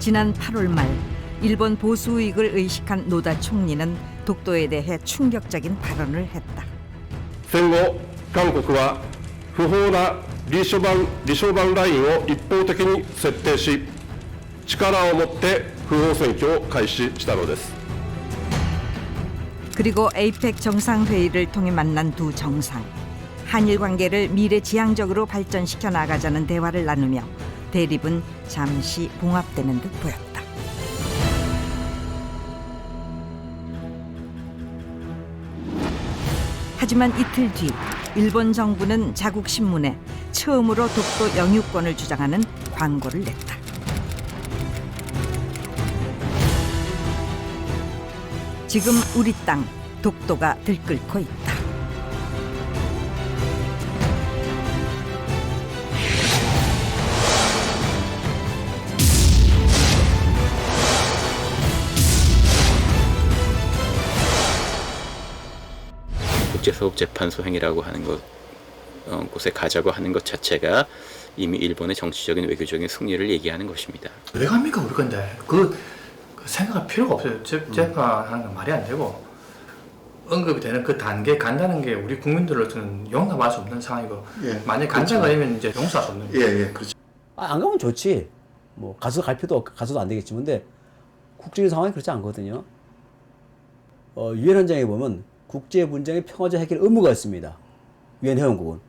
지난 8월 말 일본 보수 우익을 의식한 노다 총리는 독도에 대해 충격적인 발언을 했다. 戦後韓国は不法な離所番ラインを一方的に設定し力を持って不法占拠を開始したのです。 그리고 에이펙 정상회의를 통해 만난 두 정상. 한일 관계를 미래지향적으로 발전시켜 나가자는 대화를 나누며 대립은 잠시 봉합되는 듯 보였다. 하지만 이틀 뒤 일본 정부는 자국 신문에 처음으로 독도 영유권을 주장하는 광고를 냈다. 지금 우리 땅 독도가 들끓고 있다. 국제사법재판소 행위라고 하는 곳에 가자고 하는 것 자체가 이미 일본의 정치적인 외교적인 승리를 얘기하는 것입니다. 왜 갑니까 우리 건데 그 생각할 필요가 없어요. 재판하는 건 말이 안 되고 언급이 되는 그 단계에 간다는 게 우리 국민들로서는 용납할 수 없는 상황이고 만약에 간다가 되면 이제 용서할 수 없는 거예요. 그렇죠. 안 가면 좋지. 뭐 가서 갈 필요도 가서도 안 되겠지만 근데 국제적인 상황이 그렇지 않거든요. 유엔 헌장에 보면 국제 분쟁의 평화적 해결 의무가 있습니다. 유엔 회원국은.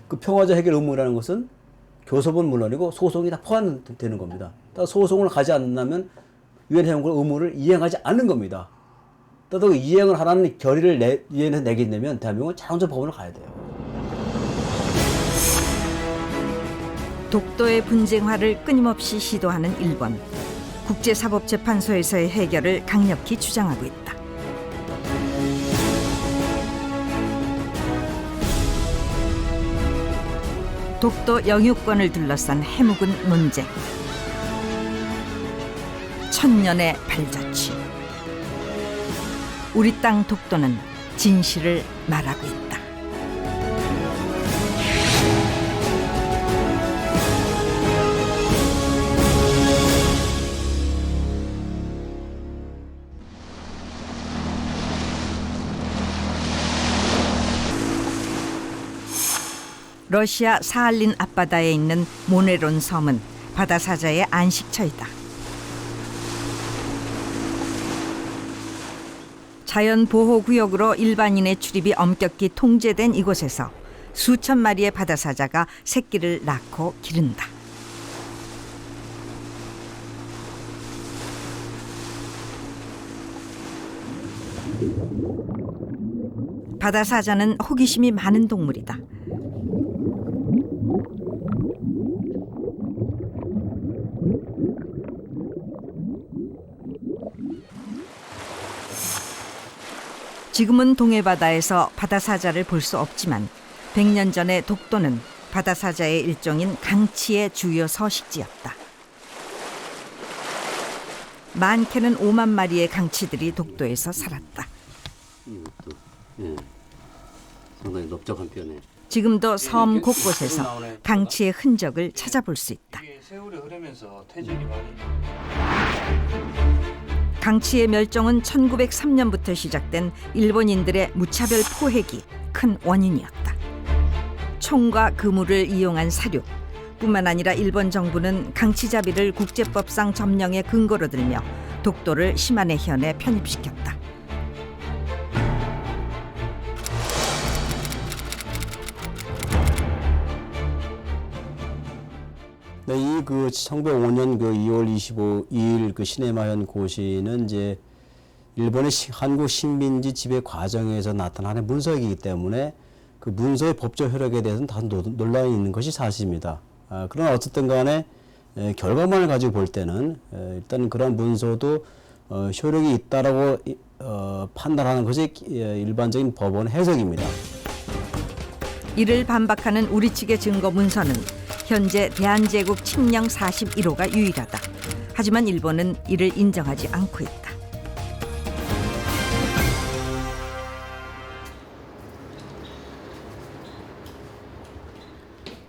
그 평화적 해결 의무라는 것은 교섭은 물론이고 소송이 다 포함되는 겁니다. 소송을 가지 않는다면 유엔 회원국 의무를 이행하지 않는 겁니다. 또 이행을 하라는 결의를 유엔에서 내겠냐면 대한민국은 자동차 법원을 가야 돼요. 독도의 분쟁화를 끊임없이 시도하는 일본. 국제사법재판소에서의 해결을 강력히 주장하고 있다. 독도 영유권을 둘러싼 해묵은 논쟁. 천년의 발자취. 우리 땅 독도는 진실을 말하고 있다. 러시아 사할린 앞바다에 있는 모네론 섬은 바다사자의 안식처이다. 자연보호구역으로 일반인의 출입이 엄격히 통제된 이곳에서 수천 마리의 바다사자가 새끼를 낳고 기른다. 바다사자는 호기심이 많은 동물이다. 지금은 동해바다에서 바다사자를 볼 수 없지만 100년 전의 독도는 바다사자의 일종인 강치의 주요 서식지였다. 많게는 5만 마리의 강치들이 독도에서 살았다. 상당히 넓적한 편에. 지금도 섬 곳곳에서 강치의 흔적을 찾아볼 수 있다. 세월이 흐르면서 퇴적이 많이 강치의 멸종은 1903년부터 시작된 일본인들의 무차별 포획이 큰 원인이었다. 총과 그물을 이용한 사륙, 뿐만 아니라 일본 정부는 강치잡이를 국제법상 점령의 근거로 들며 독도를 심한의 현에 편입시켰다. 네, 이 1905년 2월 25일 시네마현 고시는 이제 일본의 한국 식민지 지배 과정에서 나타나는 문서이기 때문에 그 문서의 법적 효력에 대해서는 다 논란이 있는 것이 사실입니다. 그러나 어쨌든 간에 결과만을 가지고 볼 때는 일단 그런 문서도 효력이 있다라고 판단하는 것이 일반적인 법원 해석입니다. 이를 반박하는 우리 측의 증거 문서는 현재 대한제국 칙령 41호가 유일하다. 하지만 일본은 이를 인정하지 않고 있다.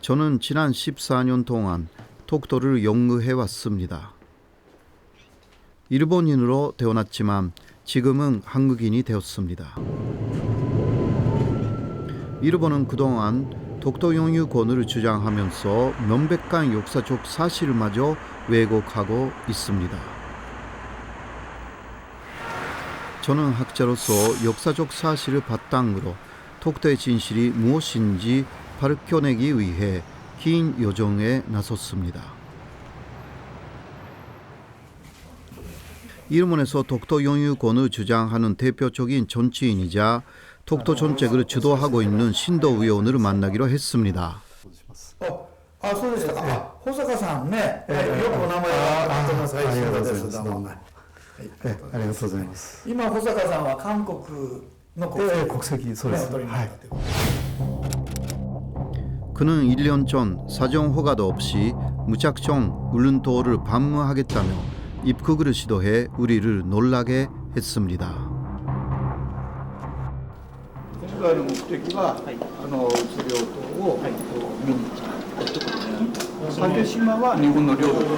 저는 지난 14년 동안 독도를 영유해 왔습니다. 일본인으로 태어났지만 지금은 한국인이 되었습니다. 일본은 그동안 독도 영유권을 주장하면서 명백한 역사적 사실마저 왜곡하고 있습니다. 저는 학자로서 역사적 사실을 바탕으로 독도의 진실이 무엇인지 밝혀내기 위해 긴 여정에 나섰습니다. 일본에서 독도 영유권을 주장하는 대표적인 정치인이자 독도 정책을 주도하고 있는 신도 의원을 만나기로 했습니다. あ、そうでしたか。保坂さんね、よくお名前は聞いてます。はい、ありがとうございます。そうです。どうも。ありがとうございます。今保坂さんは韓国の国籍、国籍そうです。ねお取りになったということ。 그는 1년 전 사정 허가도 없이 무작정 울릉도를 방문하겠다며 입국을 시도해 우리를 놀라게 했습니다. 今回の目的は、津領島を見に来たところです。竹島は日本の領土で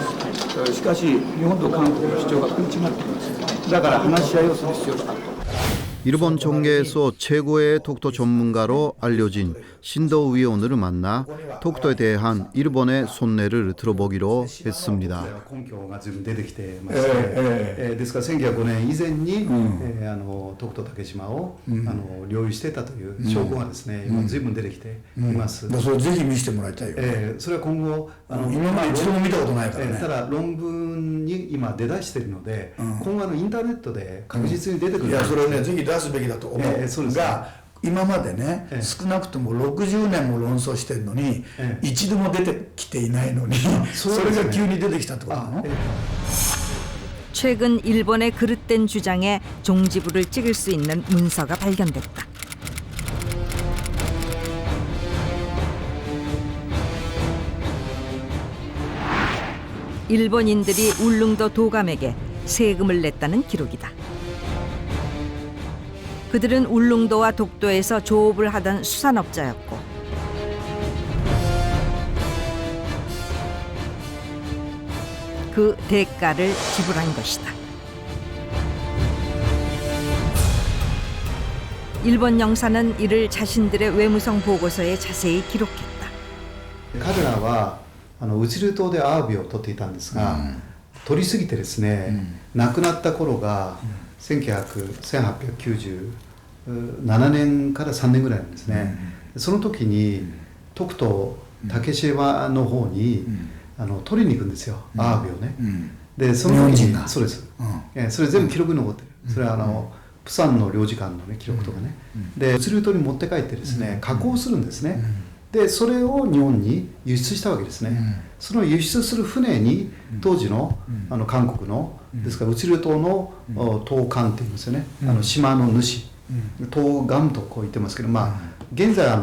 す。しかし日本と韓国の主張が食い違っています。だから話し合いをする必要があると。 일본 정계에서 최고의 독도 전문가로 알려진 신도 의원을 만나 독도에 대한 일본의 손해를 들어보기로 했습니다. 根拠が随分出てきてまして、ですから1905年以前に、徳と竹島を、領有していたという証拠がですね、今随分出てきています。それぜひ見せてもらいたいよ。それは今後今まで一度も見たことないからね。ただ論文に今出だしているので、今後インターネットで確実に出てくる。いやそれねぜひ出すべきだと思うが、今までね少なくとも60年も論争してるのに一度も出てきていないのにそれが急に出てきたってことなの？ 최근 일본의 그릇된 주장에 종지부를 찍을 수 있는 문서가 발견됐다. 일본인들이 울릉도 도감에게 세금을 냈다는 기록이다. 그들은 울릉도와 독도에서 조업을 하던 수산업자였고 그 대가를 지불한 것이다. 일본 영사는 이를 자신들의 외무성 보고서에 자세히 기록했다. 彼らはウチル島でアワビを取っていたんですが、取りすぎてですね、亡くなった頃が1897年から3年ぐらいなんですね。その時に徳と竹島の方に取りに行くんですよ、アワビをね。でその時にそうです、それ全部記録に残ってる。それはプサンの領事館の、ね、記録とかね。でウチル島に持って帰ってですね、加工するんですね。でそれを日本に輸出したわけですね。その輸出する船に当時の韓国のですからウチル島の島官って言いますよね。島の主、島官とこう言ってますけど、まあ現在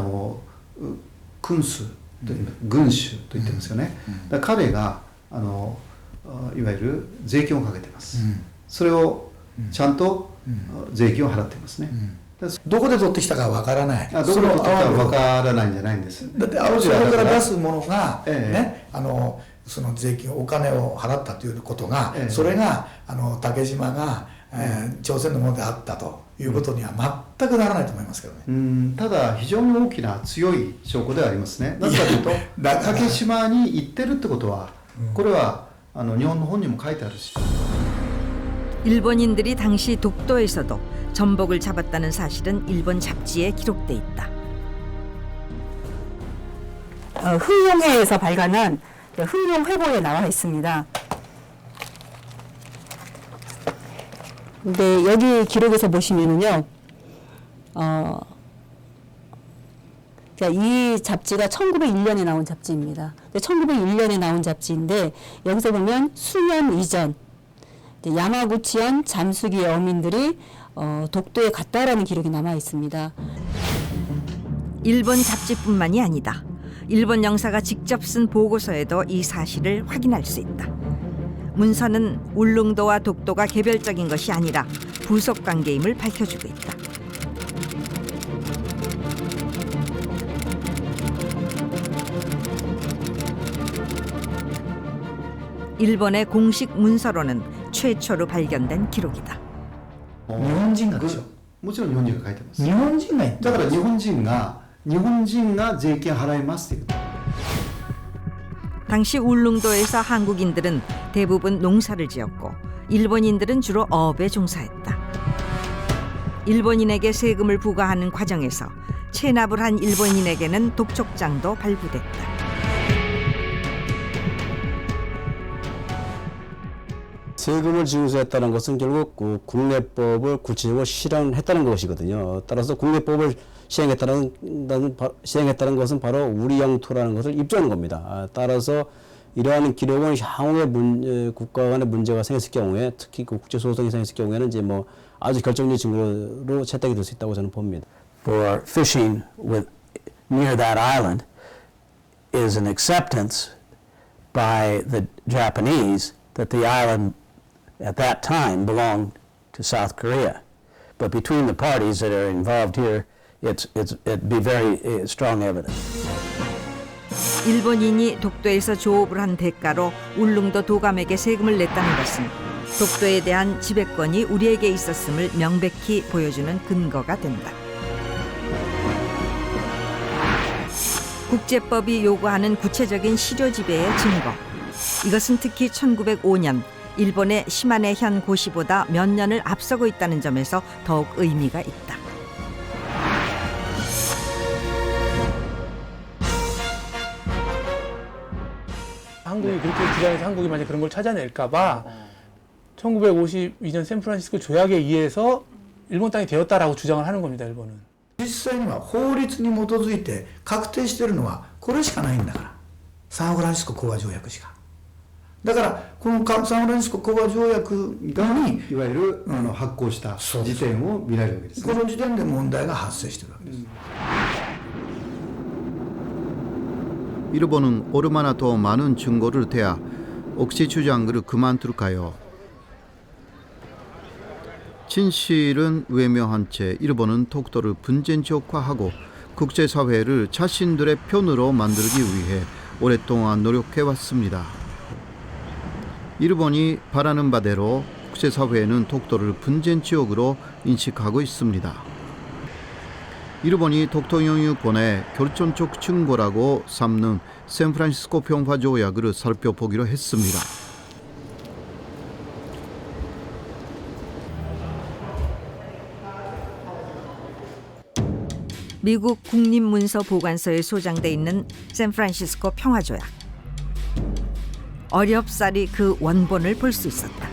君主と言います、軍主と言ってますよね。だから彼がいわゆる税金をかけてます。それをちゃんと税金を払っていますね。どこで取ってきたかわからない。どこで取ってきたかわからないんじゃないんです。だってアワビから出すものがね、その税金お金を払ったということが、それが竹島が朝鮮のものであったということには全くならないと思いますけどね。ただ非常に大きな強い証拠ではありますね。なぜかというと竹島に行ってるってことは、これは日本の本にも書いてあるし。 일본인들이 당시 독도에서도 전복을 잡았다는 사실은 일본 잡지에 기록돼 있다. 흥룡회에서 발간한 흥룡회보에 나와 있습니다. 근데 여기 기록에서 보시면은요, 이 잡지가 1901년에 나온 잡지입니다. 1901년에 나온 잡지인데 여기서 보면 수년 이전 야마구치현 잠수기의 어민들이 독도에 갔다라는 기록이 남아 있습니다. 일본 잡지뿐만이 아니다. 일본 영사가 직접 쓴 보고서에도 이 사실을 확인할 수 있다. 문서는 울릉도와 독도가 개별적인 것이 아니라 부속 관계임을 밝혀주고 있다. 일본의 공식 문서로는 최초로 발견된 기록이다. 日本人がでしょ。もちろん日本人が書いてます日本人が言っただから日本人が税金払いますっていう 당시 울릉도에서 한국인들은 대부분 농사를 지었고 일본인들은 주로 어업에 종사했다. 일본인에게 세금을 부과하는 과정에서 체납을 한 일본인에게는 독촉장도 발부됐다. 세금을 지우서 했다는 것은 결국 그 국내법을 구체적으로 실현했다는 것이거든요. 따라서 국내법을 시행했다는 것은 바로 우리 영토라는 것을 입증하는 겁니다. 따라서 이러한 기록은 향후에 국가 간의 문제가 생겼을 경우에, 특히 그 국제 소송이 생겼을 경우에는 이제 뭐 아주 결정적인 증거로 채택이 될 수 있다고 저는 봅니다. For fishing near that island is an acceptance by the Japanese that the island at that time belonged to South Korea. But between the parties that are involved here, it'd be very strong evidence. 일본인이 독도에서 조업을 한 대가로 울릉도 도감에게 세금을 냈다는 것은 독도에 대한 지배권이 우리에게 있었음을 명백히 보여주는 근거가 된다. 국제법이 요구하는 구체적인 실효 지배의 증거. 이것은 특히 1905년 일본의 시마네 현 고시보다 몇 년을 앞서고 있다는 점에서 더욱 의미가 있다. 한국이 그렇게 주장해서 한국이 만약 그런 걸 찾아낼까봐 1952년 샌프란시스코 조약에 의해서 일본 땅이 되었다라고 주장을 하는 겁니다. 일본은. 実際には法律に基づいて確定してるのはこれしかないんだから。サンフランシスコ講和条約しか。だからこのサンフランシスコ講和条約にいわゆる発行した時点を見られるわけですね。この時点で問題が発生してるわけです。 일본은 얼마나 더 많은 증거를 대야 억지 주장을 그만둘까요? 진실은 외면한 채 일본은 독도를 분쟁 지역화하고 국제사회를 자신들의 편으로 만들기 위해 오랫동안 노력해왔습니다. 일본이 바라는 바대로 국제사회는 독도를 분쟁 지역으로 인식하고 있습니다. 일본이 독도 영유권의 결정적 증거라고 삼는 샌프란시스코 평화 조약을 살펴보기로 했습니다. 미국 국립문서보관소에 소장돼 있는 샌프란시스코 평화조약. 어렵사리 그 원본을 볼 수 있었다.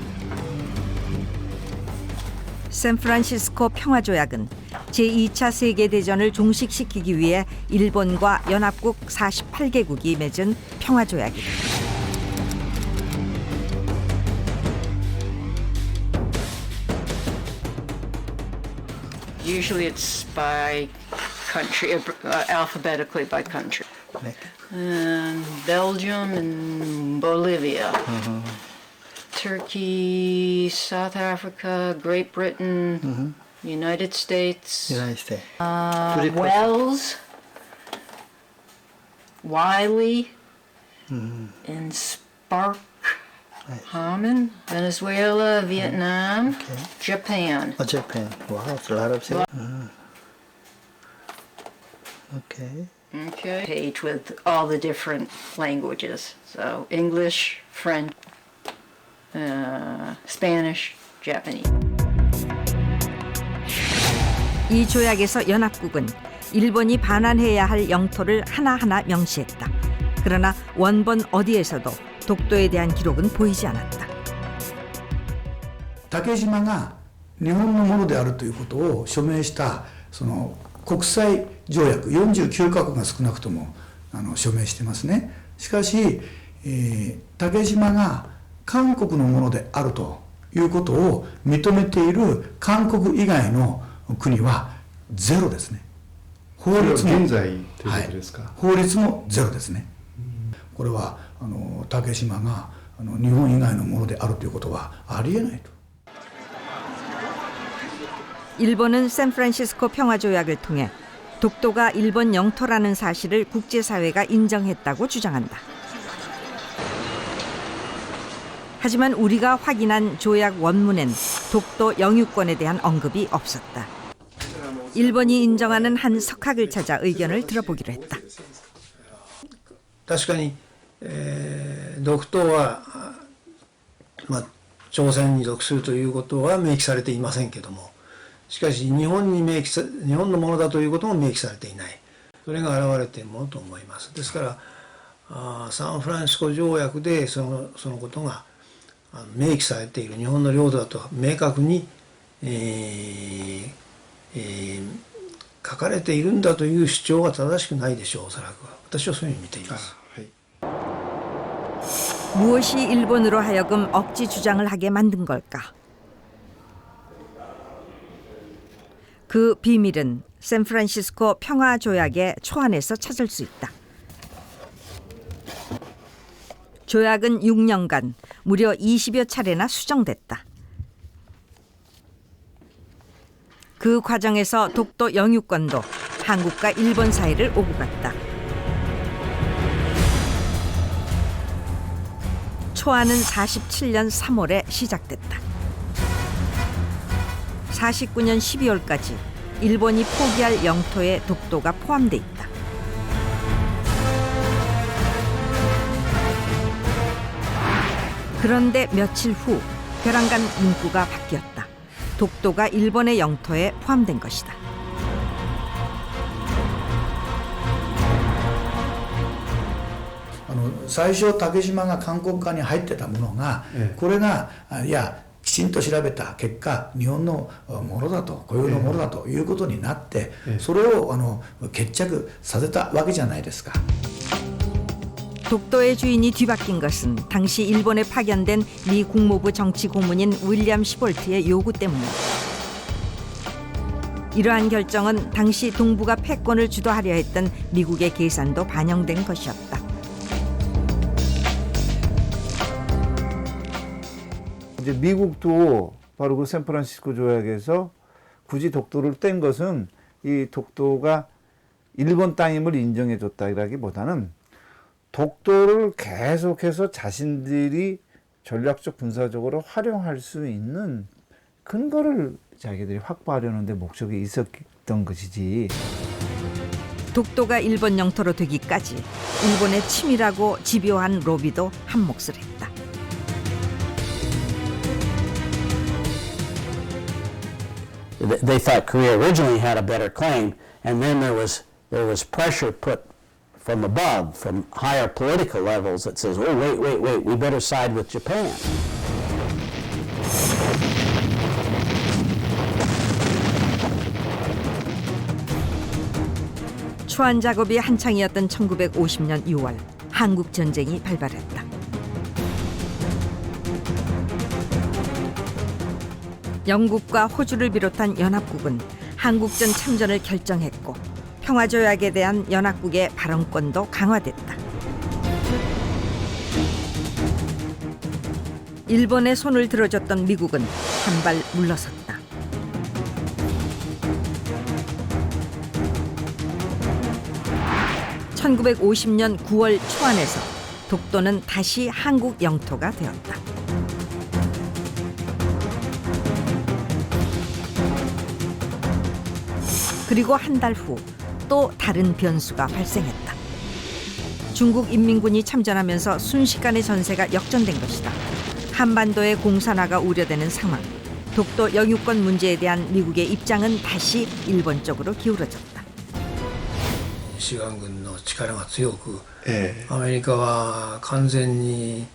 샌프란시스코 평화조약은 제2차 세계대전을 종식시키기 위해 일본과 연합국 48개국이 맺은 평화조약이다. Usually it's by country, alphabetically by country. And Belgium and Bolivia. Turkey, South Africa, Great Britain, United States. Wales, Wiley, and Spark. Hammond, Venezuela, Vietnam, Japan. Japan. Wow, it's a lot of cities. Okay. Okay. Page with all the different languages. So English, French, Spanish, Japanese. 이 조약에서 연합국은 일본이 반환해야 할 영토를 하나하나 명시했다. 그러나 원본 어디에서도 독도에 대한 기록은 보이지 않았다. 竹島が日本のものであるということを署名したその国際条約49カ国が少なくとも署名してますね。しかし、竹島が韓国のものであるということを認めている韓国以外の国はゼロですね。法律も現在ということですか。法律もゼロですね。これは竹島が日本以外のものであるということはありえないと。 일본은 샌프란시스코 평화조약을 통해 독도가 일본 영토라는 사실을 국제사회가 인정했다고 주장한다. 하지만 우리가 확인한 조약 원문엔 독도 영유권에 대한 언급이 없었다. 일본이 인정하는 한 석학을 찾아 의견을 들어보기로 했다. 確かに、独島は、朝鮮に属するということは明記されていませんけども、しかし日本のものだということも明記されていない。それが現れているものと思います。ですからサンフランシスコ条約でそのことが明記されている日本の領土だと明確に、書かれているんだという主張は正しくないでしょう。おそらくは私はそういうふうに見ています。 무엇이 일본으로 하여금 억지 주장을 하게 만든 걸까? 그 비밀은 샌프란시스코 평화조약의 초안에서 찾을 수 있다. 조약은 6년간 무려 20여 차례나 수정됐다. 그 과정에서 독도 영유권도 한국과 일본 사이를 오고 갔다. 초안은 47년 3월에 시작됐다. 49년 12월까지 일본이 포기할 영토에 독도가 포함돼 있다. 그런데 며칠 후 벼랑간 문구가 바뀌었다. 독도가 일본의 영토에 포함된 것이다. 아, 最初竹島が韓国側に入ってたものが、これがいやきちんと調べた結果日本のものだと固有のものだということになって、それを決着させたわけじゃないですか。 독도의 주인이 뒤바뀐 것은 당시 일본에 파견된 미 국무부 정치 고문인 윌리엄 시볼트의 요구 때문이다. 이러한 결정은 당시 동북아 패권을 주도하려 했던 미국의 계산도 반영된 것이었다. 이제 미국도 바로 그 샌프란시스코 조약에서 굳이 독도를 뗀 것은 이 독도가 일본 땅임을 인정해줬다기보다는 독도를 계속해서 자신들이 전략적 군사적으로 활용할 수 있는 근거를 자기들이 확보하려는 데 목적이 있었던 것이지. 독도가 일본 영토로 되기까지 일본의 치밀하고 집요한 로비도 한 몫을 했다. They thought Korea originally had a better claim, and then there was pressure put from above, from higher political levels that says, oh, wait, we better side with Japan. 초안 작업이 한창이었던 1950년 6월 한국 전쟁이 발발했다. 영국과 호주를 비롯한 연합국은 한국전 참전을 결정했고 평화조약에 대한 연합국의 발언권도 강화됐다. 일본의 손을 들어줬던 미국은 한 발 물러섰다. (1950년 9월) 초안에서 독도는 다시 한국 영토가 되었다. 그리고 한 달 후 또 다른 변수가 발생했다. 중국 인민군이 참전하면서 순식간에 전세가 역전된 것이다. 한반도의 공산화가 우려되는 상황. 독도 영유권 문제에 대한 미국의 입장은 다시 일본 쪽으로 기울어졌다. 志願軍の力が強く、アメリカは完全に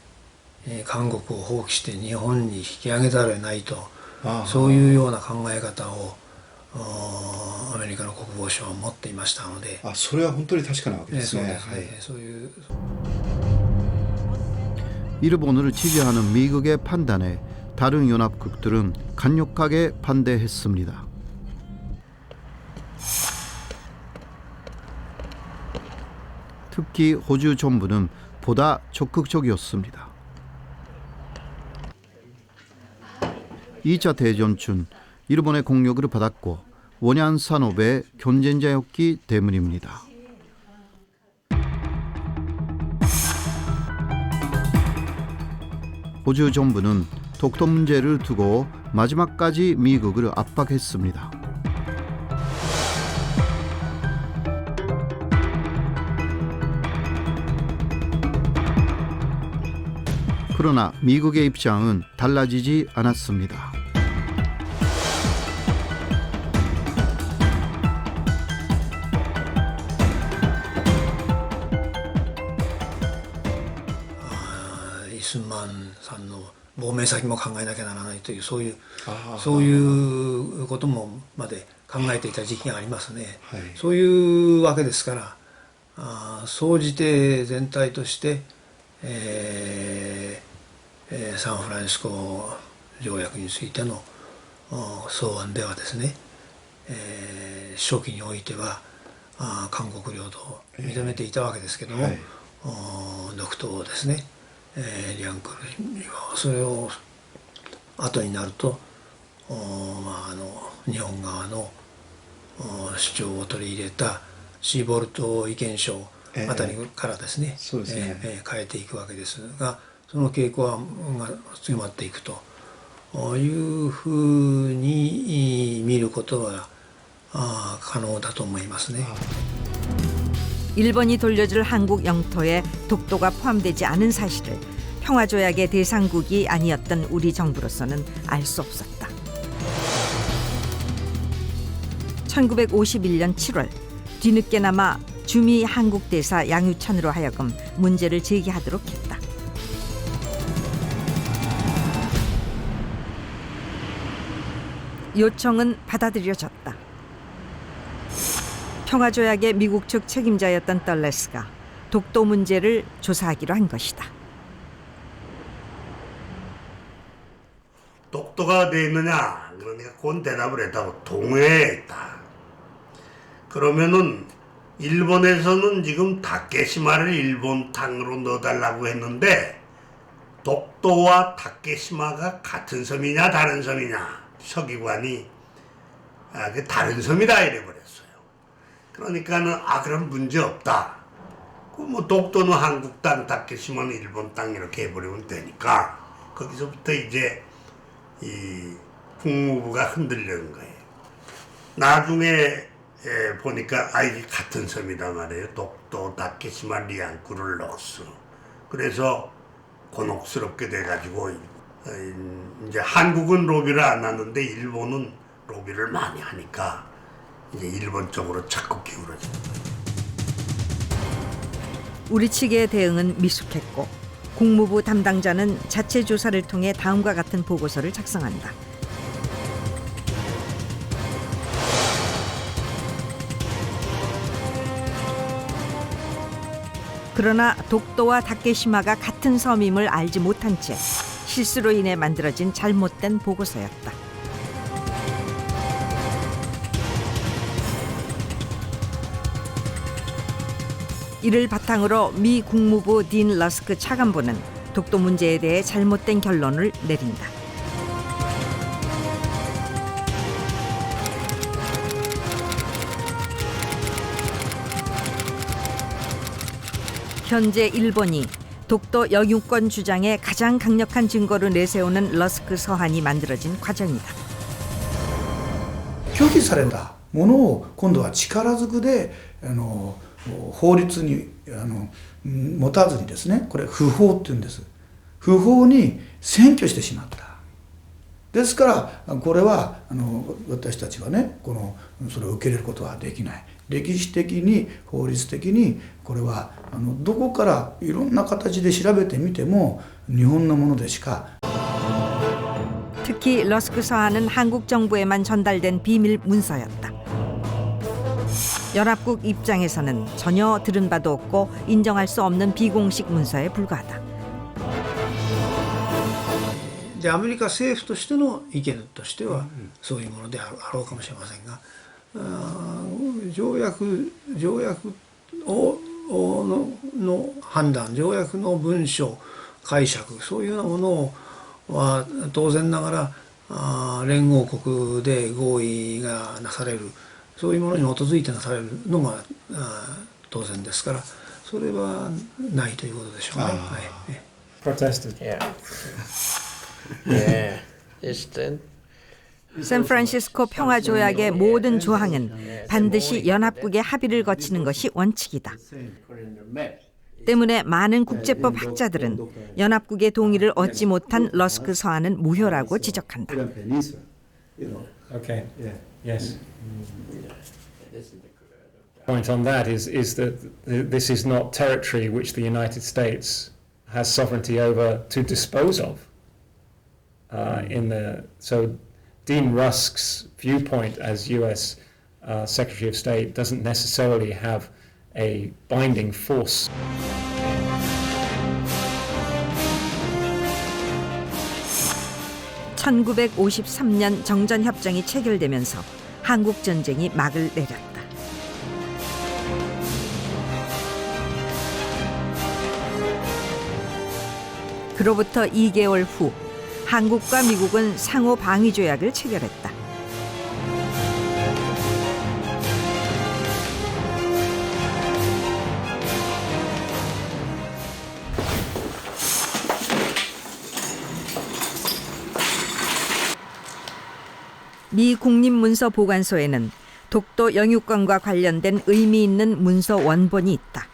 韓国を放棄して日本に引き上げざるを得ないと、そういうような考え方をアメリカの国防省は持っていましたので、それは本当に確かなわけですね。そういう 일본을 지지하는 미국의 판단에 다른 연합국들은 강력하게 반대했습니다. 특히 호주 정부는 보다 적극적이었습니다. 2차 대전 중 일본의 공격을 받았고 원양 산업의 경쟁자였기 때문입니다. 호주 정부는 독도 문제를 두고 마지막까지 미국을 압박했습니다. 그러나 미국의 입장은 달라지지 않았습니다. 이순만さんの亡命先も考えなきゃならないというそういうこともまで考えていた時期がありますね。そういうわけですから総じて全体として、サンフランシスコ条約についての草案ではですね、初期においては韓国領土を認めていたわけですけども、独島をですね、リャンクルにはそれを後になると日本側の主張を取り入れたシーボルト意見書あたりからですね、変えていくわけですが、その傾向が強まっていくというふうに見ることは可能だと思いますね。 일본이 돌려줄 한국 영토에 독도가 포함되지 않은 사실을 평화조약의 대상국이 아니었던 우리 정부로서는 알 수 없었다. 1951년 7월 뒤늦게나마 주미 한국 대사 양유천으로 하여금 문제를 제기하도록 했다. 요청은 받아들여졌다. 평화조약의 미국 측 책임자였던 떨레스가 독도 문제를 조사하기로 한 것이다. 독도가 어디에 있느냐? 그러니까 곧 대답을 했다고 동해에 있다. 그러면은 일본에서는 지금 다케시마를 일본 땅으로 넣어달라고 했는데 독도와 다케시마가 같은 섬이냐 다른 섬이냐 서기관이 그 다른 섬이다 이래버렸어요. 그러니까는 그럼 문제 없다. 뭐 독도는 한국 땅, 다케시마는 일본 땅 이렇게 해버리면 되니까 거기서부터 이제 이 국무부가 흔들리는 거예요. 나중에 보니까 이게 같은 섬이다 말이에요. 독도, 다케시마, 리안쿠를 넣었어. 그래서 곤혹스럽게 돼가지고 이제 한국은 로비를 안 하는데 일본은 로비를 많이 하니까 이제 일본 쪽으로 자꾸 기울어지는 거예요. 우리 측의 대응은 미숙했고 국무부 담당자는 자체 조사를 통해 다음과 같은 보고서를 작성한다. 그러나 독도와 다케시마가 같은 섬임을 알지 못한 채 실수로 인해 만들어진 잘못된 보고서였다. 이를 바탕으로 미 국무부 딘 러스크 차관보는 독도 문제에 대해 잘못된 결론을 내린다. 현재 일본이 독도 영유권 주장에 가장 강력한 증거를 내세우는 러스크 서한이 만들어진 과정이다. 拒否されたものを今度は力ずくで法律に持たずにですね、これ不法って言うんです。不法に占拠してしまった。ですからこれは私たちはねそれを受け入れることはできない。歴史的に法律的にこれはどこからいろんな形で調べてみても日本のものでしか 특히 러스크 서한은 한국 정부에만 전달된 비밀 문서였다. 연합국 입장에서는 전혀 들은 바도 없고 인정할 수 없는 비공식 문서에 불과하다. でアメリカ政府としての意見としてはそういうものであろうかもしれませんが、条約の判断、条約の文書解釈、そういうようなものは当然ながら連合国で合意がなされる、そういうものに基づいてなされるのが当然ですから、それはないということでしょうね。protested. Yeah. It's the 샌프란시스코 평화 조약의 모든 조항은 반드시 연합국의 합의를 거치는 것이 원칙이다. 때문에 많은 국제법 학자들은 연합국의 동의를 얻지 못한 러스크 서한은 무효라고 지적한다. Okay. Yes. Point on that is that this is not territory which the United States has sovereignty over to dispose of. So Dean Rusk's viewpoint as U.S. Secretary of State doesn't necessarily have a binding force. (1953년) 정전협정이 체결되면서 한국전쟁이 막을 내렸다. 그로부터 2개월 후 한국과 미국은 상호 방위 조약을 체결했다. 미 국립문서보관소에는 독도 영유권과 관련된 의미 있는 문서 원본이 있다.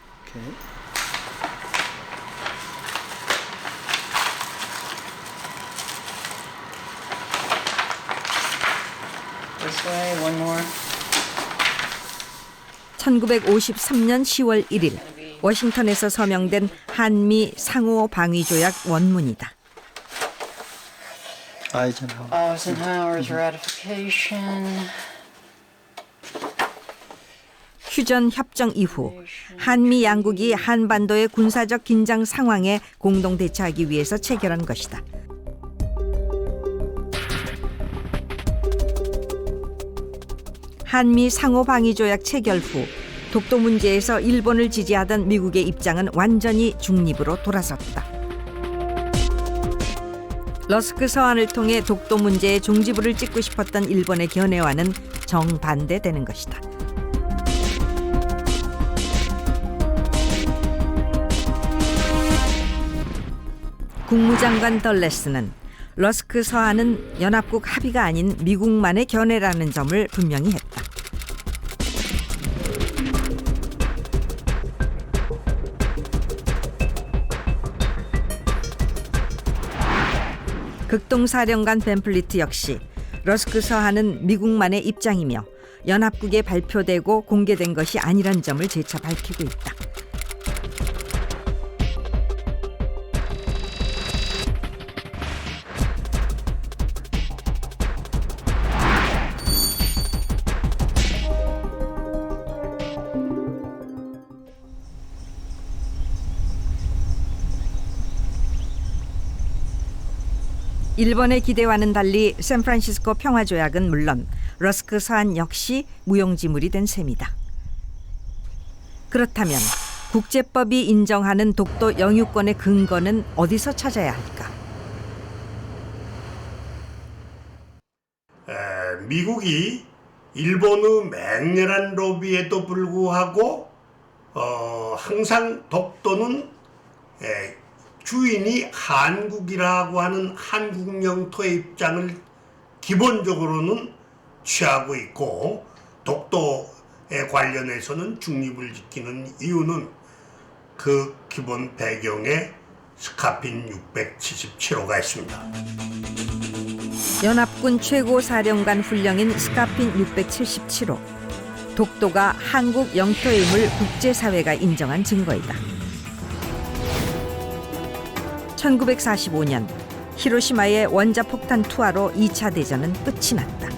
This way, one more. 1953년 10월 1일 워싱턴에서 서명된 한미 상호 방위 조약 원문이다. Eisenhower's ratification. 휴전 협정 이후 한미 양국이 한반도의 군사적 긴장 상황에 공동 대처하기 위해서 체결한 것이다. 한미 상호 방위 조약 체결 후 독도 문제에서 일본을 지지하던 미국의 입장은 완전히 중립으로 돌아섰다. 러스크 서한을 통해 독도 문제의 종지부를 찍고 싶었던 일본의 견해와는 정반대되는 것이다. 국무장관 덜레스는 러스크 서한은 연합국 합의가 아닌 미국만의 견해라는 점을 분명히 했다. 극동사령관 벤플리트 역시 러스크 서한은 미국만의 입장이며 연합국에 발표되고 공개된 것이 아니란 점을 재차 밝히고 있다. 일본의 기대와는 달리 샌프란시스코 평화조약은 물론 러스크 서한 역시 무용지물이 된 셈이다. 그렇다면 국제법이 인정하는 독도 영유권의 근거는 어디서 찾아야 할까? 미국이 일본의 맹렬한 로비에도 불구하고 항상 독도는 주인이 한국이라고 하는 한국 영토의 입장을 기본적으로는 취하고 있고 독도에 관련해서는 중립을 지키는 이유는 그 기본 배경에 스카핀 677호가 있습니다. 연합군 최고사령관 훈령인 스카핀 677호. 독도가 한국 영토임을 국제사회가 인정한 증거이다. 1945년 히로시마의 원자폭탄 투하로 2차 대전은 끝이 났다.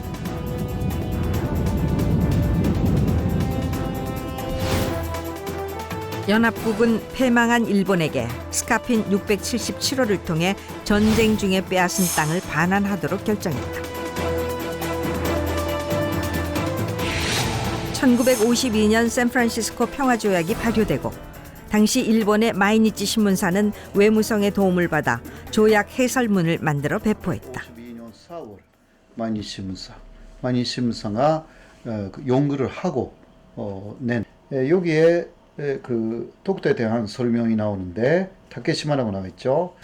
연합국은 패망한 일본에게 스카핀 677호를 통해 전쟁 중에 빼앗은 땅을 반환하도록 결정했다. 1952년 샌프란시스코 평화조약이 발효되고 당시 일본의 마이니치 신문사는 외무성의 도움을 받아 조약 해설문을 만들어 배포했다. 2002년 4월 마이니치 신문사가 연구를 하고 낸 여기에 그 독도에 대한 설명이 나오는데 타케시마라고 나와 있죠.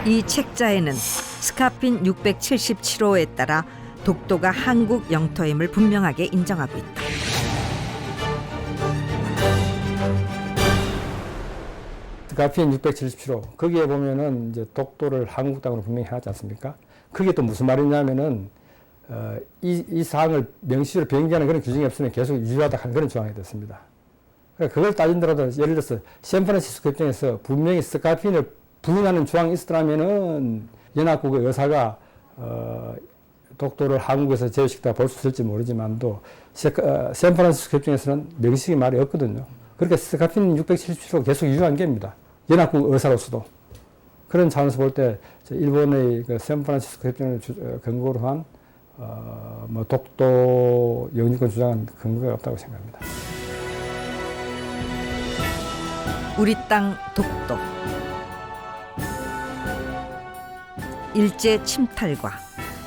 이 책자에는 스카핀 677호에 따라 독도가 한국 영토임을 분명하게 인정하고 있다. 스카핀 677호 거기에 보면은 이제 독도를 한국 땅으로 분명히 해놨지 않습니까? 그게 또 무슨 말이냐면은 이 사항을 명시로 변경하는 그런 규정이 없으면 계속 유효하다 하는 그런 조항이 됐습니다. 그러니까 그걸 따진더라도 예를 들어서 샌프란시스코 협정에서 분명히 스카핀을 부인하는 조항이 있었다면은 연합국의 의사가 독도를 한국에서 제외시켰다 볼 수 있을지 모르지만도 샌프란시스코 협정에서는 명식이 말이 없거든요. 그러니까 스카핀 677호 계속 유효한 게입니다. 연합국 의사로서도. 그런 차원에서 볼 때 일본의 그 샌프란시스코 협정을 근거로 한 뭐 독도 영유권 주장은 근거가 없다고 생각합니다. 우리 땅 독도. 일제 침탈과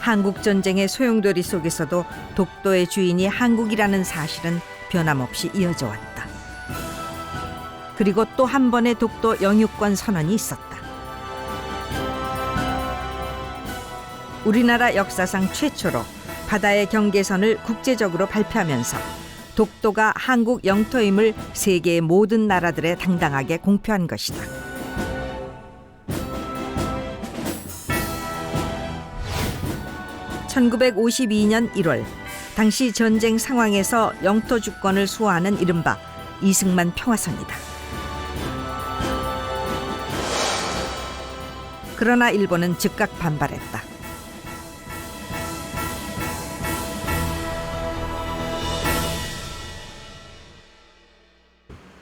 한국전쟁의 소용돌이 속에서도 독도의 주인이 한국이라는 사실은 변함없이 이어져 왔다. 그리고 또 한 번의 독도 영유권 선언이 있었다. 우리나라 역사상 최초로 바다의 경계선을 국제적으로 발표하면서 독도가 한국 영토임을 세계의 모든 나라들에 당당하게 공표한 것이다. (1952년 1월) 당시 전쟁 상황에서 영토 주권을 수호하는 이른바 이승만 평화선이다. 그러나 일본은 즉각 반발했다.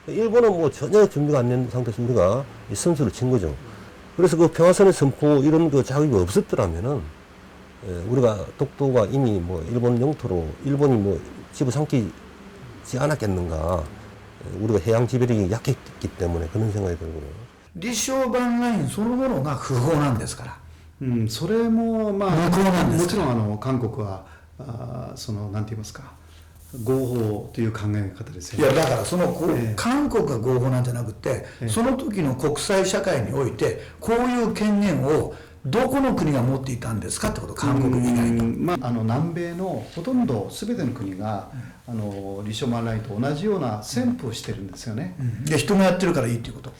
일본은 뭐 전혀 준비가 안 된 상태에서 우리가 이 선수를 친 거죠. 그래서 그 평화선의 선포 이런 그 자격이 없었더라면은 우리가 독도가 이미 뭐 일본 영토로 일본이 뭐 집어삼키지 않았겠는가. 우리가 해양 지배력이 약했기 때문에 그런 생각이 들고요. 立正板ラインそのものが不法なんですから。それもまあ無効なんですか。もちろん韓国はそのなんて言いますか合法という考え方ですよね。いやだからその韓国が合法なんじゃなくて、その時の国際社会においてこういう権限をどこの国が持っていたんですかってこと、韓国以外に。まあ南米のほとんど全ての国が立正板ラインと同じような宣布をしてるんですよね。で人がやってるからいいっていうこと。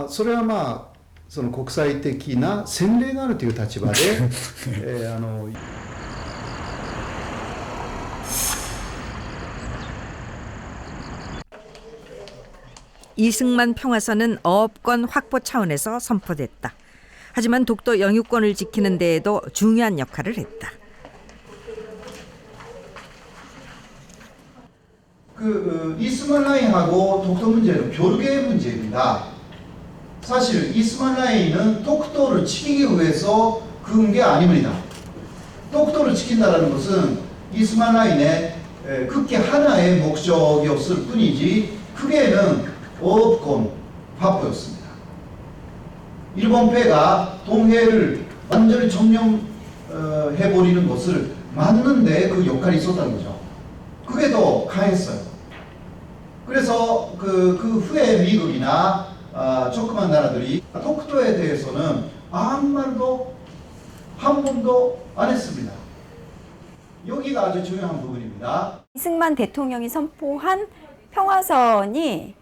それはまあその国際的な先例があるという立場で이승만 평화선은 어업권 확보 차원에서 선포됐다. 하지만 독도 영유권을 지키는 데에도 중요한 역할을 했다. 그 이스만 라인하고 독도 문제는 별개의 문제입니다. 사실 이스만 라인은 독도를 지키기 위해서 그은 게 아닙니다. 독도를 지킨다는 것은 이스만 라인의 극히 하나의 목적이었을 뿐이지 크게는 어업권 확보였습니다. 일본패가 동해를 완전히 점령해버리는 것을 막는데 그 역할이 있었다는 거죠. 그게 더 강했어요. 그래서 그 후에 미국이나 조그만 나라들이 독도에 대해서는 아무 말도 한 번도 안 했습니다. 여기가 아주 중요한 부분입니다. 이승만 대통령이 선포한 평화선이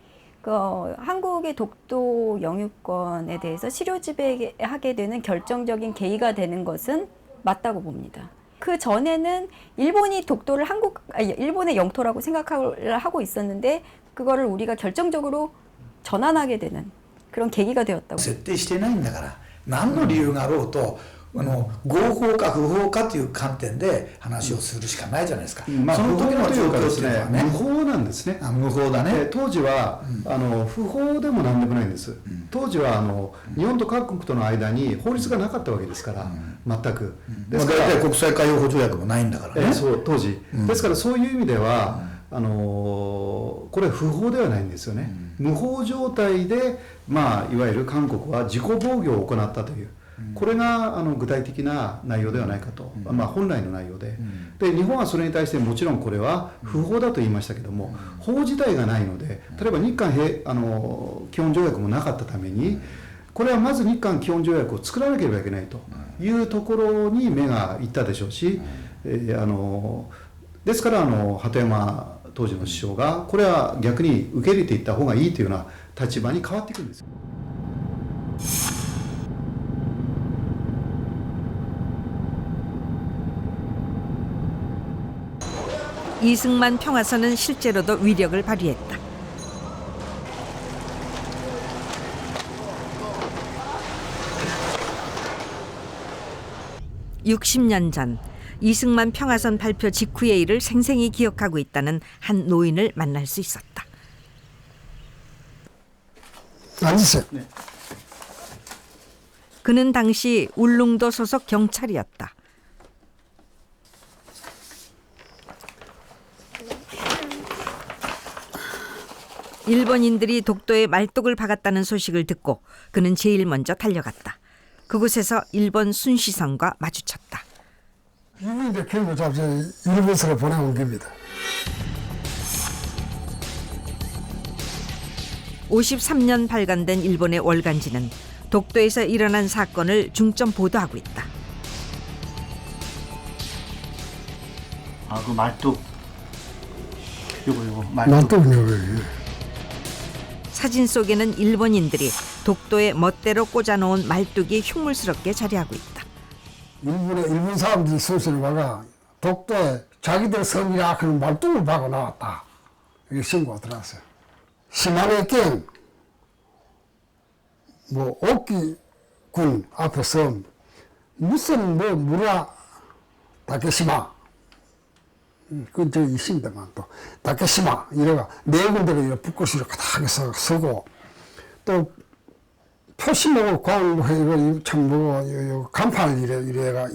한국의 독도 영유권에 대해서 실효 지배하게 되는 결정적인 계기가 되는 것은 맞다고 봅니다. 그 전에는 일본이 독도를 일본의 영토라고 생각을 하고 있었는데 그거를 우리가 결정적으로 전환하게 되는 그런 계기가 되었다고. 設定してないんだから何の理由があろうと合法か不法かという観点で話をするしかないじゃないですか。まあ、その時の状況でっていうのはね、無法なんですね。無法だね。当時は不法でも何でもないんです。当時は日本と各国との間に法律がなかったわけですから、全く。ですから大体国際海洋法条約もないんだからね。そう当時。ですからそういう意味ではこれ不法ではないんですよね、無法状態で、いわゆる韓国は自己防御を行ったという、これが具体的な内容ではないかと、本来の内容で、日本はそれに対してもちろんこれは不法だと言いましたけども、法自体がないので、例えば日韓基本条約もなかったために、これはまず日韓基本条約を作らなければいけないというところに目がいったでしょうし、ですから鳩山当時の首相がこれは逆に受け入れていった方がいいというような立場に変わっていくんです。 이승만 평화선은 실제로도 위력을 발휘했다. (60년) 전 이승만 평화선 발표 직후의 일을 생생히 기억하고 있다는 한 노인을 만날 수 있었다. 앉으세요. 그는 당시 울릉도 소속 경찰이었다. 일본인들이 독도에 말뚝을 박았다는 소식을 듣고 그는 제일 먼저 달려갔다. 그곳에서 일본 순시선과 마주쳤다. 이민대 경고 잡지 일본서로 보내온 겁니다. 53년 발간된 일본의 월간지는 독도에서 일어난 사건을 중점 보도하고 있다. 아, 그 말뚝. 요거 말뚝이요. 사진 속에는 일본인들이 독도에 멋대로 꽂아놓은 말뚝이 흉물스럽게 자리하고 있다. 일본 사람들이 소식을 와가 독도에 자기들 섬이라 그런 말뚝을 박아 나왔다. 이게 신고가 들어왔어요. 시마네 갱, 오키군 앞에서 무슨 무라 다케시마, 그저 있습니다만 또 다케시마 이래가 네 군데가 이렇게 붓고시를 가닥 서고 또 표시목을 광해가 참 간판 이래가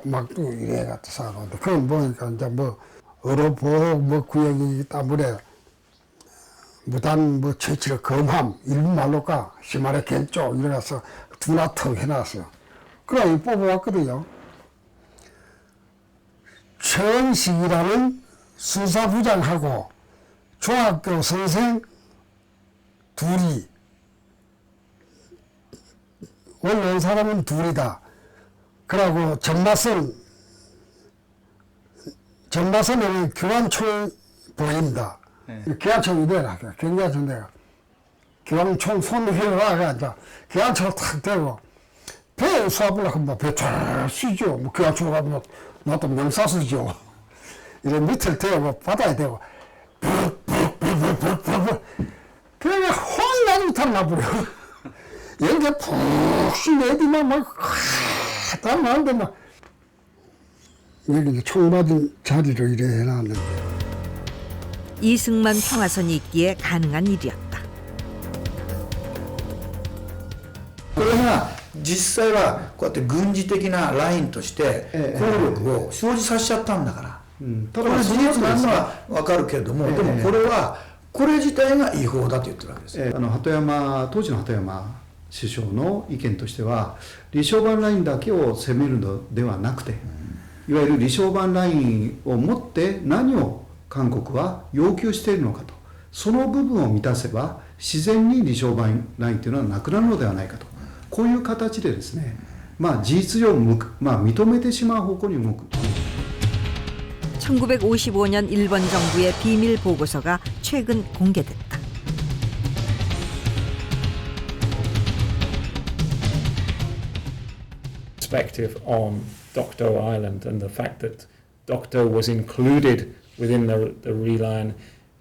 막또 이래가 싸는데 그건 보니까 이제 어로보 구역이 따물에 무단 채취를 검함 일본 말로가 시마레 겐쪽 이래가서 두나 턱 해놨어요. 그래 뽑아왔거든요. 최은식이라는 수사부장하고 중학교 선생 둘이 원래 온 사람은 둘이다. 그러고 전마선에는 교환총 보입니다. 교환총이 되라. 경계총 내가 교환총 손을 휘어가지고 교환총을 탁 대고 배에 쏴보려고 하면 배철 쉬죠. 교환총 가면 나도 명사 쓰죠. 이래 밑을 대고 바다에 대고 그래 혼이 나지 못하는 나버려. 연기 푹 쉬면 애들만 다 나는데 여기 총 맞은 자리로 이래 해놨는데. 이승만 평화선이 있기에 가능한 일이었다. 그러나 実際はこうやって軍事的なラインとして効力を生じさせちゃったんだから、これ事実なのは分かるけれども、でもこれ自体が違法だと言ってるわけです。当時の鳩山首相の意見としては、李承晩ラインだけを攻めるのではなくて、いわゆる李承晩ラインをもって何を韓国は要求しているのかと、その部分を満たせば自然に李承晩ラインというのはなくなるのではないかと。こういう形でですね、事実上認めてしまう方向に動く。 1955년 일본 정부의 비밀 보고서가 최근 공개됐다. Perspective on Dokdo Island and the fact that Dokdo was included within the reline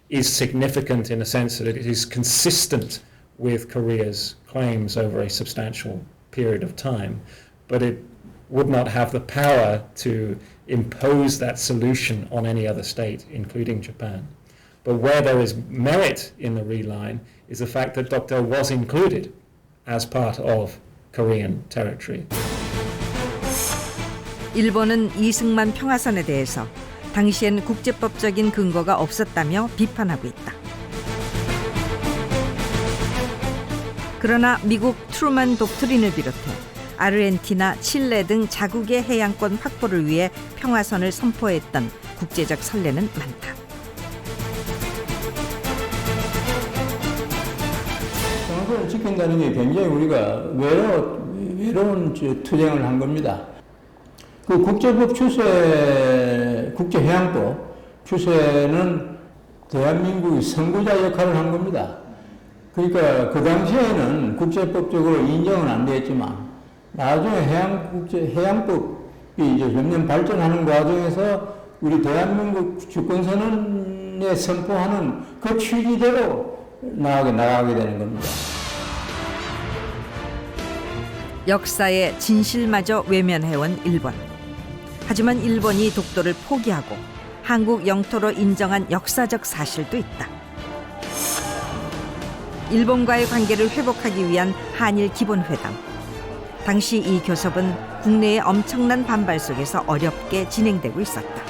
is significant in a sense that it is consistent with Korea's claims over a substantial period of time, but it would not have the power to impose that solution on any other state, including Japan. But where there is merit in the reline is the fact that Dokdo was included as part of Korean territory. 일본은 이승만 평화선에 대해서 당시엔 국제법적인 근거가 없었다며 비판하고 있다. 그러나 미국 트루먼 독트린을 비롯해 아르헨티나, 칠레 등 자국의 해양권 확보를 위해 평화선을 선포했던 국제적 선례는 많다. 평화선을 지킨다는 게 굉장히 우리가 외로운 투쟁을 한 겁니다. 그 국제법 추세, 국제해양법 추세는 대한민국이 선구자 역할을 한 겁니다. 그러니까 그 당시에는 국제법적으로 인정은 안 됐지만 나중에 해양법이 이제 점점 발전하는 과정에서 우리 대한민국 주권선언에 선포하는 그 취지대로 나가게 되는 겁니다. 역사의 진실마저 외면해온 일본. 하지만 일본이 독도를 포기하고 한국 영토로 인정한 역사적 사실도 있다. 일본과의 관계를 회복하기 위한 한일 기본회담. 당시 이 교섭은 국내의 엄청난 반발 속에서 어렵게 진행되고 있었다.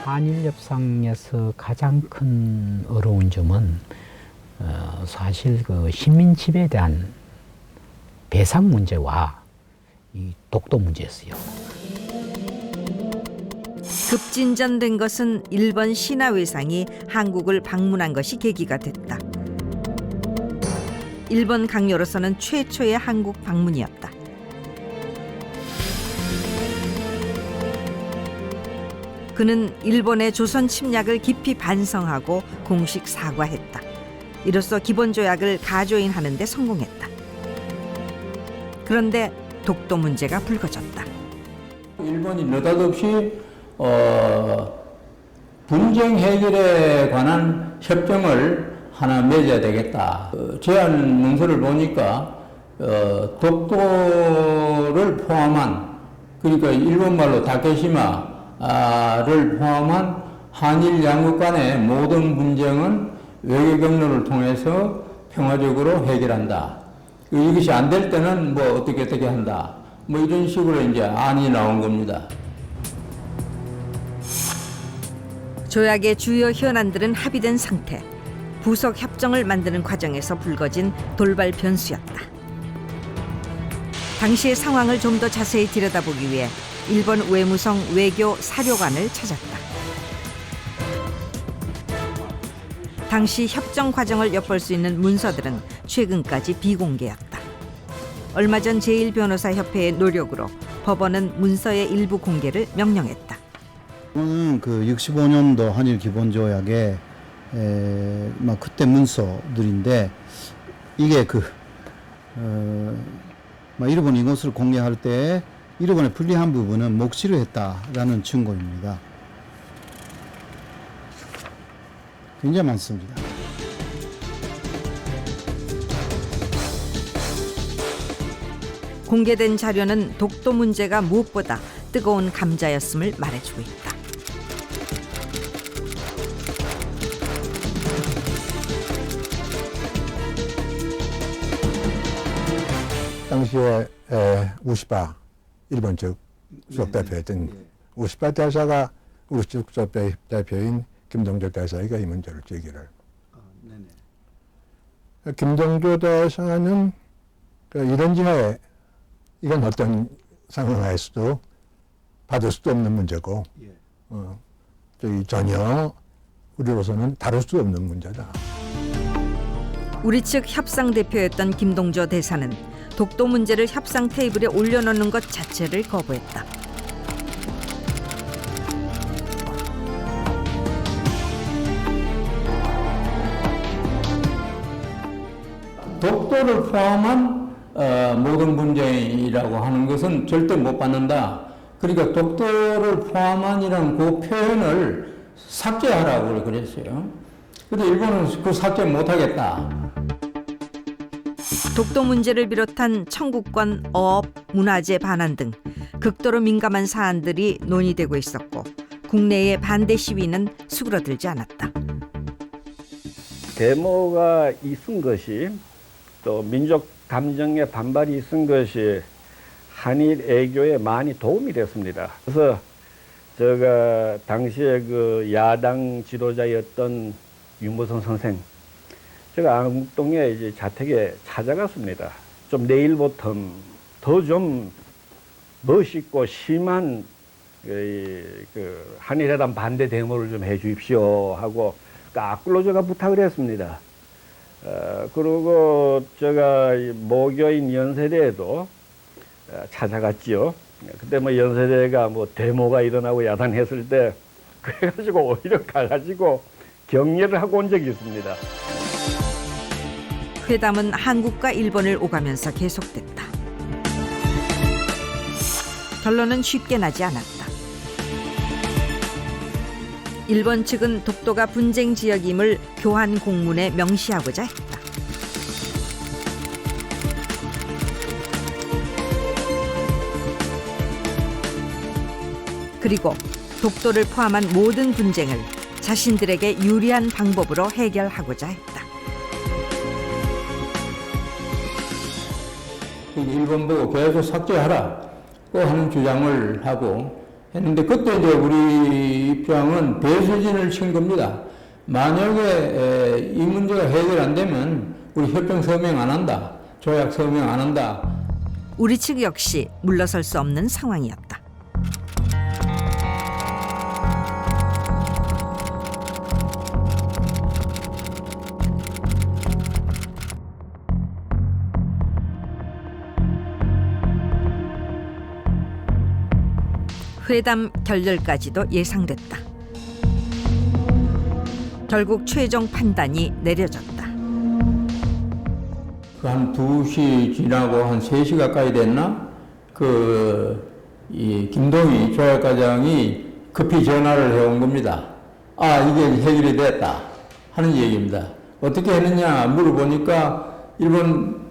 한일 협상에서 가장 큰 어려운 점은 사실 그 식민지배에 대한 배상 문제와 이 독도 문제였어요. 급진전된 것은 일본 신하회상이 한국을 방문한 것이 계기가 됐다. 일본 강요로서는 최초의 한국 방문이었다. 그는 일본의 조선 침략을 깊이 반성하고 공식 사과했다. 이로써 기본조약을 가조인하는 데 성공했다. 그런데 독도 문제가 불거졌다. 일본이 느닷없이 분쟁 해결에 관한 협정을 하나 맺어야 되겠다. 제안 문서를 보니까 독도를 포함한, 그러니까 일본말로 다케시마를 포함한 한일 양국 간의 모든 분쟁은 외교 경로를 통해서 평화적으로 해결한다. 이것이 안 될 때는 뭐 어떻게 한다. 뭐 이런 식으로 이제 안이 나온 겁니다. 조약의 주요 현안들은 합의된 상태. 부속 협정을 만드는 과정에서 불거진 돌발 변수였다. 당시의 상황을 좀 더 자세히 들여다보기 위해 일본 외무성 외교 사료관을 찾았다. 당시 협정 과정을 엿볼 수 있는 문서들은 최근까지 비공개였다. 얼마 전 제1변호사협회의 노력으로 법원은 문서의 일부 공개를 명령했다. 그 65년도 한일 기본조약의 그때 문서들인데 이게 일본이 이것을 공개할 때 일본의 불리한 부분은 묵시를 했다라는 증거입니다. 굉장히 많습니다. 공개된 자료는 독도 문제가 무엇보다 뜨거운 감자였음을 말해주고 있다. 당시에 우시바 일본 측 수석대표였던 우시바 대사가 우리 측 수석대표인 김동조 대사가 이 문제를 제기를. 김동조 대사는 이런 지하에 이건 어떤 상황에서도 받을 수도 없는 문제고 전혀 우리로서는 다룰 수 없는 문제다. 우리 측 협상 대표였던 김동조 대사는 독도 문제를 협상 테이블에 올려놓는 것 자체를 거부했다. 독도를 포함한 모든 분쟁이라고 하는 것은 절대 못 받는다. 그러니까 독도를 포함한이라는 그 표현을 삭제하라고 그랬어요. 근데 일본은 그 삭제 못하겠다. 독도 문제를 비롯한 청구권, 어업, 문화재 반환 등 극도로 민감한 사안들이 논의되고 있었고 국내의 반대 시위는 수그러들지 않았다. 데모가 있은 것이 또 민족 감정의 반발이 있은 것이 한일 애교에 많이 도움이 됐습니다. 그래서 제가 당시에 그 야당 지도자였던 윤보성 선생, 제가 안국동에 이제 자택에 찾아갔습니다. 좀 내일부터 더 좀 멋있고 심한 그 한일회담 반대 데모를 좀 해주십시오 하고 까꿀로 제가 부탁을 했습니다. 그리고 제가 모교인 연세대에도 찾아갔지요. 그때 뭐 연세대가 뭐 데모가 일어나고 야단했을 때 그래가지고 오히려 가가지고 격려를 하고 온 적이 있습니다. 회담은 한국과 일본을 오가면서 계속됐다. 결론은 쉽게 나지 않았다. 일본 측은 독도가 분쟁 지역임을 교환 공문에 명시하고자 했다. 그리고 독도를 포함한 모든 분쟁을 자신들에게 유리한 방법으로 해결하고자 했다. 일본 보고 계속 삭제하라 하는 주장을 하고 했는데, 그때 이제 우리 입장은 배수진을 친 겁니다. 만약에 이 문제가 해결 안 되면 우리 협정 서명 안 한다, 조약 서명 안 한다. 우리 측 역시 물러설 수 없는 상황이었다. 회담 결렬까지도 예상됐다. 결국 최종 판단이 내려졌다. 한 2시 지나고 한 3시 가까이 됐나? 이 김동희 조약과장이 급히 전화를 해온 겁니다. 아, 이게 해결이 됐다 하는 얘기입니다. 어떻게 했느냐 물어보니까 일본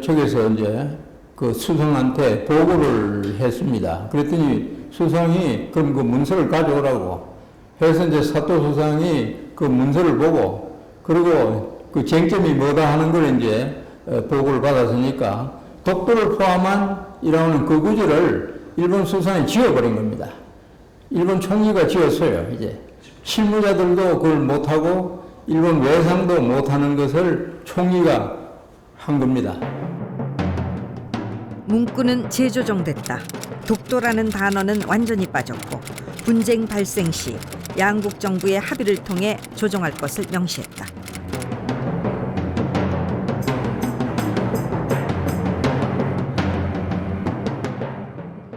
측에서 이제 그 수상한테 보고를 했습니다. 그랬더니 수상이 그럼 그 문서를 가져오라고 해서 이제 사토 수상이 그 문서를 보고, 그리고 그 쟁점이 뭐다 하는 걸 이제 보고를 받았으니까 독도를 포함한 이라는 그 구절을 일본 수상이 지워버린 겁니다. 일본 총리가 지었어요. 이제 실무자들도 그걸 못하고 일본 외상도 못하는 것을 총리가 한 겁니다. 문구는 재조정됐다. 독도라는 단어는 완전히 빠졌고 분쟁 발생 시 양국 정부의 합의를 통해 조정할 것을 명시했다.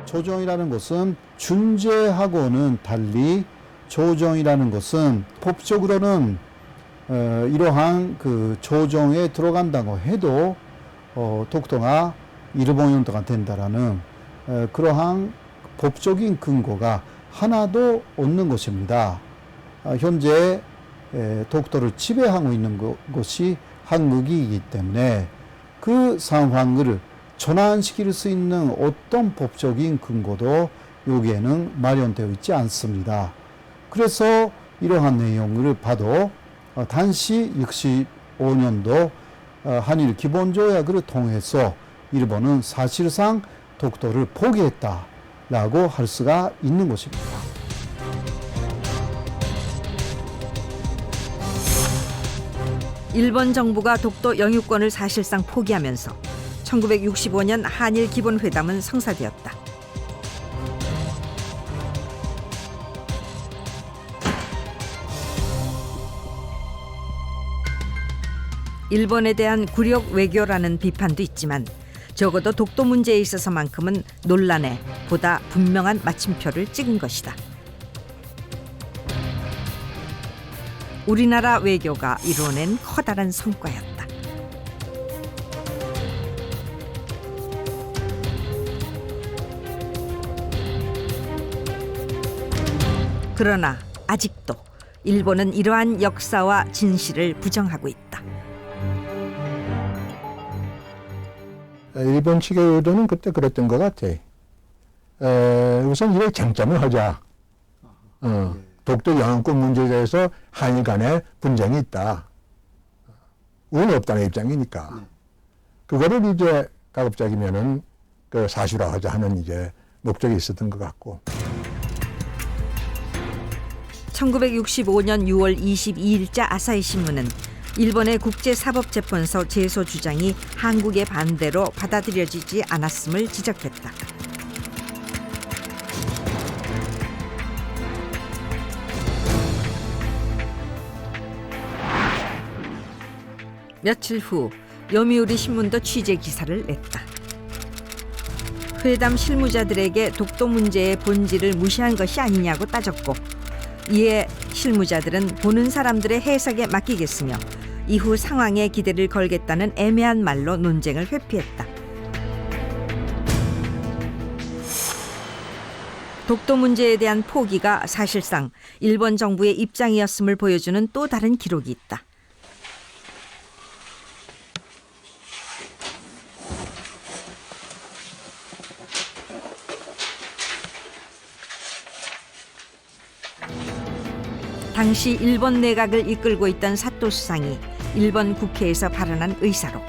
조정이라는 것은 준재하고는 달리 조정이라는 것은 법적으로는 이러한 그 조정에 들어간다고 해도 독도가 일본 영토가 된다라는 그러한 법적인 근거가 하나도 없는 것입니다. 현재 독도를 지배하고 있는 것이 한국이기 때문에 그 상황을 전환시킬 수 있는 어떤 법적인 근거도 여기에는 마련되어 있지 않습니다. 그래서 이러한 내용을 봐도 당시 65년도 한일 기본조약을 통해서 일본은 사실상 독도를 포기했다라고 할 수가 있는 것입니다. 일본 정부가 독도 영유권을 사실상 포기하면서 1965년 한일 기본회담은 성사되었다. 일본에 대한 굴욕 외교라는 비판도 있지만 적어도 독도 문제에 있어서만큼은 논란에 보다 분명한 마침표를 찍은 것이다. 우리나라 외교가 이뤄낸 커다란 성과였다. 그러나 아직도 일본은 이러한 역사와 진실을 부정하고 있다. 일본 측의 의도는 그때 그랬던 것 같아. 우선 이를 쟁점을 하자. 독도 영향권 문제에 대해서 한일 간에 분쟁이 있다. 우리는 없다는 입장이니까. 그거를 이제 가급적이면은 그 사실화하자 하는 이제 목적이 있었던 것 같고. 1965년 6월 22일자 아사히 신문은 일본의 국제사법재판소 제소 주장이 한국의 반대로 받아들여지지 않았음을 지적했다. 며칠 후 요미우리 신문도 취재 기사를 냈다. 회담 실무자들에게 독도 문제의 본질을 무시한 것이 아니냐고 따졌고, 이에 실무자들은 보는 사람들의 해석에 맡기겠으며 이후 상황에 기대를 걸겠다는 애매한 말로 논쟁을 회피했다. 독도 문제에 대한 포기가 사실상 일본 정부의 입장이었음을 보여주는 또 다른 기록이 있다. 당시 일본 내각을 이끌고 있던 사토 수상이 일본 국회에서 발언한 의사록.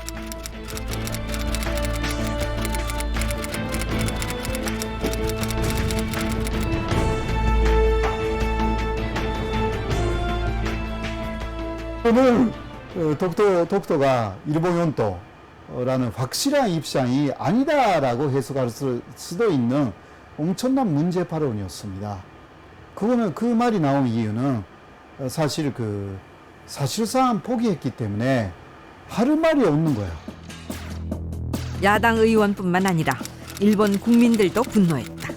오늘 독도가 일본 영토라는 확실한 입장이 아니다라고 해석할 수도 있는 엄청난 문제 발언이었습니다. 그거는 그 말이 나온 이유는 사실상 포기했기 때문에 할 말이 없는 거야. 야당 의원뿐만 아니라 일본 국민들도 분노했다.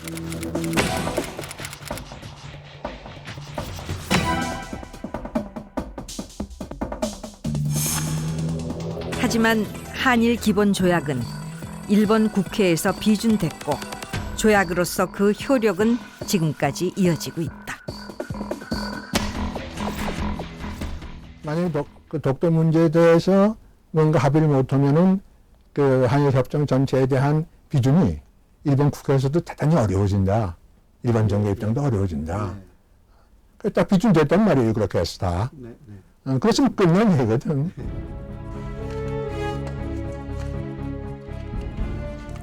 하지만 한일 기본 조약은 일본 국회에서 비준됐고 조약으로서 그 효력은 지금까지 이어지고 있다. 만약에 독도 문제에 대해서 뭔가 합의를 못하면은 그 한일 협정 전체에 대한 비준이 일본 국회에서도 대단히 어려워진다. 일본 정부 입장도 어려워진다. 딱 비준됐단 말이에요. 그렇게 해서 다. 그래서 끝난 얘거든.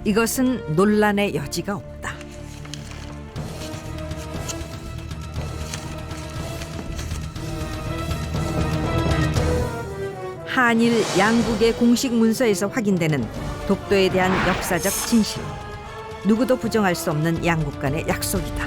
이것은 논란의 여지가 없다. 한일 양국의 공식 문서에서 확인되는 독도에 대한 역사적 진실. 누구도 부정할 수 없는 양국 간의 약속이다.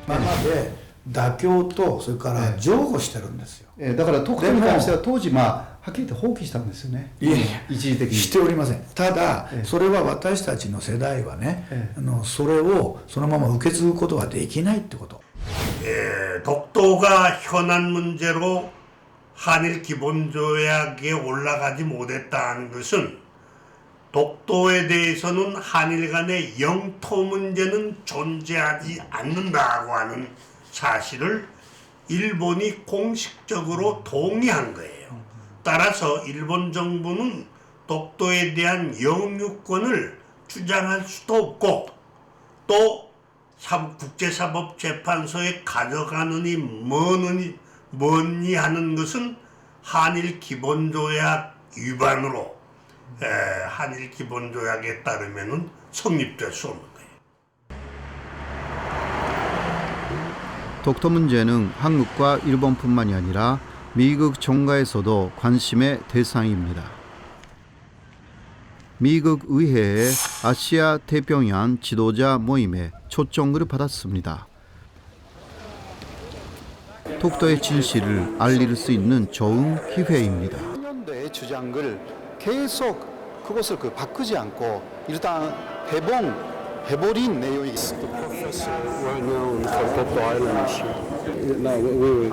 今まで妥協とそれから譲歩してるんですよ。だから特に関しては当時はっきり言って放棄したんですよね。いやいや一時的にしておりません。ただそれは私たちの世代はね、それをそのまま受け継ぐことはできないってこと。 독도가 현안 문제로 한일 기본조약에 올라가지 못했다는 것은 독도에 대해서는 한일 간의 영토 문제는 존재하지 않는다고 하는 사실을 일본이 공식적으로 동의한 거예요. 따라서 일본 정부는 독도에 대한 영유권을 주장할 수도 없고 또 국제사법재판소에 가져가느니 뭐니 하는 것은 한일 기본조약 위반으로 한일 기본조약에 따르면은 성립될 수 없는 거예요. 독도 문제는 한국과 일본뿐만이 아니라 미국 정가에서도 관심의 대상입니다. 미국 의회의 아시아 태평양 지도자 모임에 초청을 받았습니다. 독도의 진실을 알릴 수 있는 좋은 기회입니다. 2000년대의 주장을 계속 그것을 바꾸지 않고 일단 해버린 내용이 있습니다. Right now on the Dokdo Island issue. No, we will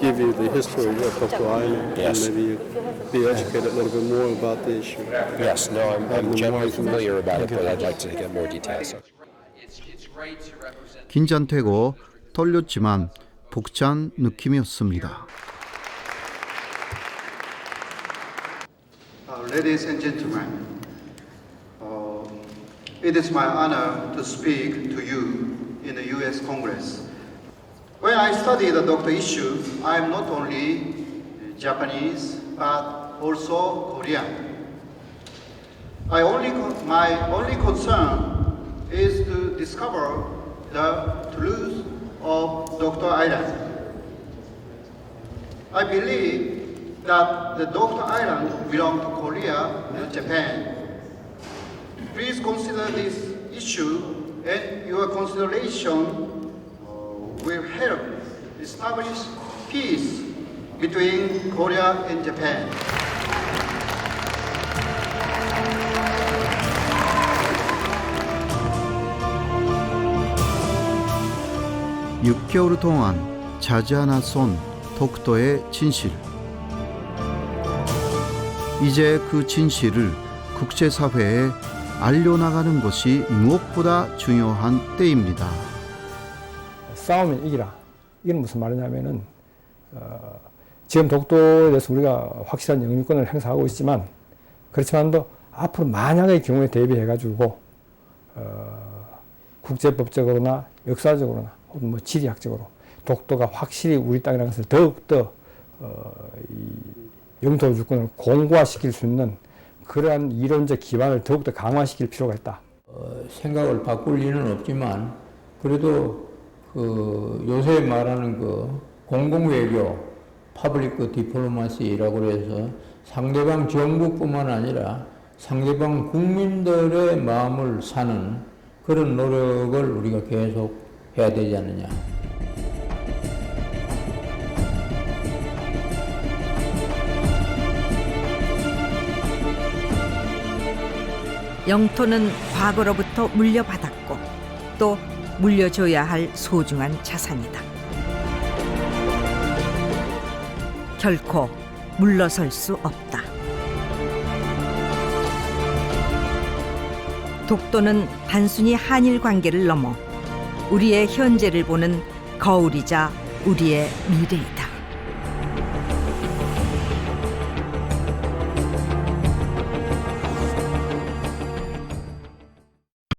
give you the history of Dokdo Island Yes. and maybe be educated a little bit more about the issue. Yes, no, I'm generally familiar about it, but I'd like to get more details. 긴장되고 떨렸지만 벅찬 느낌이었습니다. Ladies and gentlemen, it is my honor to speak to you in the U.S. Congress. When I study the Dokdo issue, I am not only Japanese but also Korean. My only concern is to discover the truth of Dokdo Island. I believe that the Dokdo Island belongs to Korea and Japan. Please consider this issue, and your consideration will help establish peace between Korea and Japan. 6개월 동안 자지 않아 쏜 독도의 진실. 이제 그 진실을 국제사회에 알려나가는 것이 무엇보다 중요한 때입니다. 싸우면 이기라. 이건 무슨 말이냐면은 지금 독도에 대해서 우리가 확실한 영유권을 행사하고 있지만 그렇지만도 앞으로 만약의 경우에 대비해가지고 국제법적으로나 역사적으로나 혹은 뭐 지리학적으로 독도가 확실히 우리 땅이라는 것을 더욱더 영토 주권을 공고화시킬 수 있는 그러한 이론적 기반을 더욱더 강화시킬 필요가 있다. 생각을 바꿀 일은 없지만 그래도 그 요새 말하는 그 공공외교, 퍼블릭 디플로마시라고 해서 상대방 정부뿐만 아니라 상대방 국민들의 마음을 사는 그런 노력을 우리가 계속 해야 되지 않느냐. 영토는 과거로부터 물려받았고 또 물려줘야 할 소중한 자산이다. 결코 물러설 수 없다. 독도는 단순히 한일 관계를 넘어 우리의 현재를 보는 거울이자 우리의 미래이다.